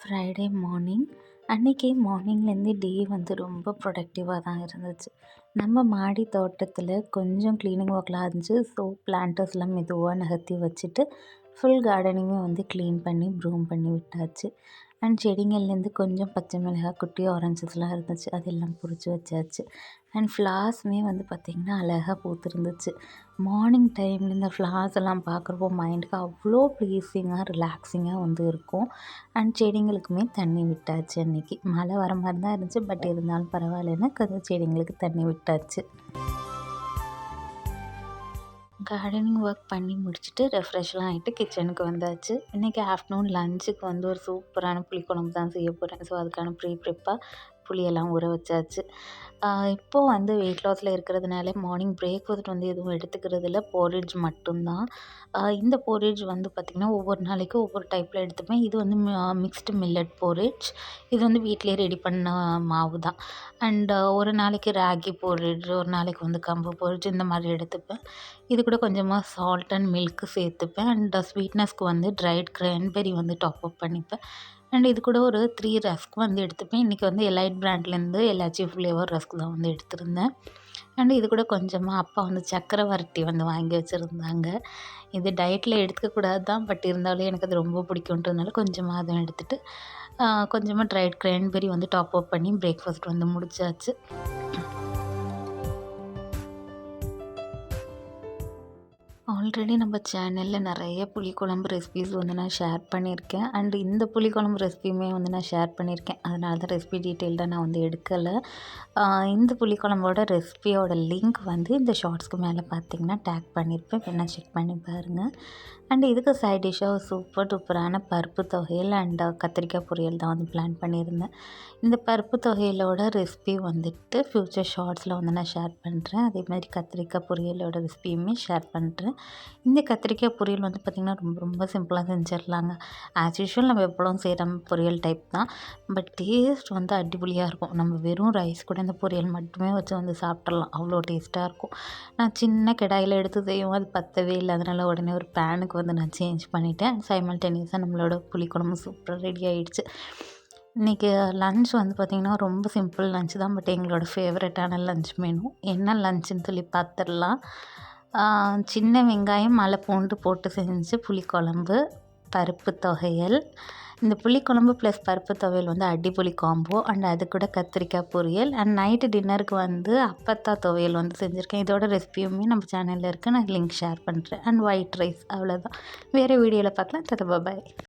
Friday morning அன்றைக்கி மார்னிங்லேருந்து டே வந்து ரொம்ப ப்ரொடக்டிவாக தான் இருந்துச்சு. நம்ம மாடி தோட்டத்தில் கொஞ்சம் க்ளீனிங் ஒர்க்லாம் இருந்துச்சு. ஸோ பிளான்டர்ஸ்லாம் மெதுவாக நகர்த்தி வச்சுட்டு ஃபுல் கார்டனிங்கே வந்து க்ளீன் பண்ணி ப்ரூம் பண்ணி விட்டாச்சு. அண்ட் செடிங்கள்லேருந்து கொஞ்சம் பச்சை மிளகாய், குட்டி ஆரஞ்சஸ்லாம் இருந்துச்சு. அதெல்லாம் பறிச்சு வச்சாச்சு. அண்ட் ஃப்ளவர்ஸுமே வந்து பார்த்திங்கன்னா அழகாக பூத்துருந்துச்சு. மார்னிங் டைமில் இந்த ஃப்ளவர்ஸ் எல்லாம் பார்க்குறப்போ மைண்டுக்கு அவ்வளோ ப்ளீஸிங்காக, ரிலாக்ஸிங்காக வந்து இருக்கும். அண்ட் செடிங்களுக்குமே தண்ணி விட்டாச்சு. அன்றைக்கி மழை வர மாதிரி தான் இருந்துச்சு. பட் இருந்தாலும் பரவாயில்லன்னு கொஞ்சம் செடிங்களுக்கு தண்ணி விட்டாச்சு. கார்டனிங் ஒர்க் பண்ணி முடிச்சுட்டு ரெஃப்ரெஷ்லாம் ஆகிட்டு கிச்சனுக்கு வந்தாச்சு. இன்றைக்கி ஆஃப்டர்நூன் லஞ்சுக்கு வந்து ஒரு சூப்பரான புளிக்குழம்பு தான் செய்ய போகிறேன். ஸோ அதுக்கான ப்ரிப்பாக புளியெல்லாம் ஊற வச்சாச்சு. இப்போது வந்து வெயிட் லாஸில் இருக்கிறதுனால மார்னிங் பிரேக்ஃபாஸ்ட் வந்து எதுவும் எடுத்துக்கிறது இல்லை. போரிட்ஜ் மட்டும்தான். இந்த போரிட்ஜ் வந்து பார்த்திங்கன்னா ஒவ்வொரு நாளைக்கும் ஒவ்வொரு டைப்பில் எடுத்துப்பேன். இது வந்து மிக்ஸ்டு மில்லட் போரிட்ஜ். இது வந்து வீட்டிலேயே ரெடி பண்ண மாவு தான். அண்ட் ஒரு நாளைக்கு ராகி போரிட்ஜ், ஒரு நாளைக்கு வந்து கம்பு போரிட்ஜ் இந்த மாதிரி எடுத்துப்பேன். இது கூட கொஞ்சமாக சால்ட் அண்ட் மில்க்கு சேர்த்துப்பேன். அண்ட் ஸ்வீட்னஸ்க்கு வந்து ட்ரைட் கிரான்பெர்ரி வந்து டாப் அப் பண்ணிப்பேன். அண்ட் இது கூட ஒரு 3 ரஸ்க் வந்து எடுத்துப்பேன். இன்றைக்கி வந்து எலைட் பிராண்ட்லேருந்து எல்லாச்சி ஃப்ளேவர் ரஸ்க் தான் வந்து எடுத்திருந்தேன். அண்ட் இது கூட கொஞ்சமாக அப்பா வந்து சக்கரை வரட்டி வந்து வாங்கி வச்சுருந்தாங்க. இது டயட்டில் எடுத்துக்கக்கூடாது தான். பட் இருந்தாலும் எனக்கு அது ரொம்ப பிடிக்குன்றதுனால கொஞ்சமாக அதுவும் எடுத்துகிட்டு கொஞ்சமாக ட்ரைட் கிரான்பெர்ரி வந்து டாப் அப் பண்ணி பிரேக்ஃபாஸ்ட் வந்து முடிச்சாச்சு. ஆல்ரெடி நம்ம சேனலில் நிறைய புளிக்குழம்பு ரெசிபீஸ் வந்து நான் ஷேர் பண்ணியிருக்கேன். அண்ட் இந்த புளிக்குழம்பு ரெசிபியுமே வந்து நான் ஷேர் பண்ணியிருக்கேன். அதனால தான் ரெசிபி டீட்டெயில்டாக நான் வந்து எடுக்கலை. இந்த புளிக்குழம்போட ரெசிபியோட லிங்க் வந்து இந்த ஷார்ட்ஸ்க்கு மேலே பார்த்தீங்கன்னா டேக் பண்ணியிருப்பேன். வேணா செக் பண்ணி பாருங்கள். அண்ட் இதுக்கு சைட் டிஷ்ஷாக ஒரு சூப்பர் டூப்பரான பருப்பு தொகையல் அண்ட் கத்திரிக்காய் பொரியல் தான் வந்து பிளான் பண்ணியிருந்தேன். இந்த பருப்பு தொகையலோட ரெசிபி வந்துட்டு ஃப்யூச்சர் ஷார்ட்ஸில் வந்து நான் ஷேர் பண்ணுறேன். அதே மாதிரி கத்திரிக்காய் பொரியலோட ரெசிபியுமே ஷேர் பண்ணுறேன். இந்த கத்திரிக்காய் பொரியல் வந்து பார்த்திங்கன்னா ரொம்ப ரொம்ப சிம்பிளாக செஞ்சிடலாங்க. ஆஸ் யூஷுவல் நம்ம எப்பொழுதும் செய்கிற பொரியல் டைப் தான். பட் டேஸ்ட் வந்து அடிப்பொலியாக இருக்கும். நம்ம வெறும் ரைஸ் கூட இந்த பொரியல் மட்டுமே வச்சு வந்து சாப்பிட்றலாம். அவ்வளோ டேஸ்ட்டாக இருக்கும். நான் சின்ன கடாயில் எடுத்து செய்யும் அது பத்தவே இல்லை. அதனால் உடனே ஒரு பேனுக்கு வந்து நான் சேஞ்ச் பண்ணிவிட்டேன். சைமல்டேனியஸாக நம்மளோட புளிக்குழம்பு சூப்பராக ரெடி ஆகிடுச்சு. இன்றைக்கி லன்ச் வந்து பார்த்திங்கன்னா ரொம்ப சிம்பிள் லன்ச் தான். பட் எங்களோட ஃபேவரட்டான லன்ச் மெனு என்ன லன்ச்சுன்னு சொல்லி பார்த்துடலாம். சின்ன வெங்காயம், மலை பூண்டு போட்டு செஞ்சு புளிக்குழம்பு, பருப்பு தொகையல். இந்த புளிக்குழம்பு ப்ளஸ் பருப்பு துவையல் வந்து அடிப்பொலி காம்போ. அண்ட் அது கூட கத்திரிக்காய் பொரியல். அண்ட் நைட்டு டின்னருக்கு வந்து அப்பத்தா துவையல் வந்து செஞ்சுருக்கேன். இதோட ரெசிபியுமே நம்ம சேனலில் இருக்குது. நான் லிங்க் ஷேர் பண்ணுறேன். And white rice. அவ்வளோதான். வேறு வீடியோவில் பார்க்கலாம். பாய்.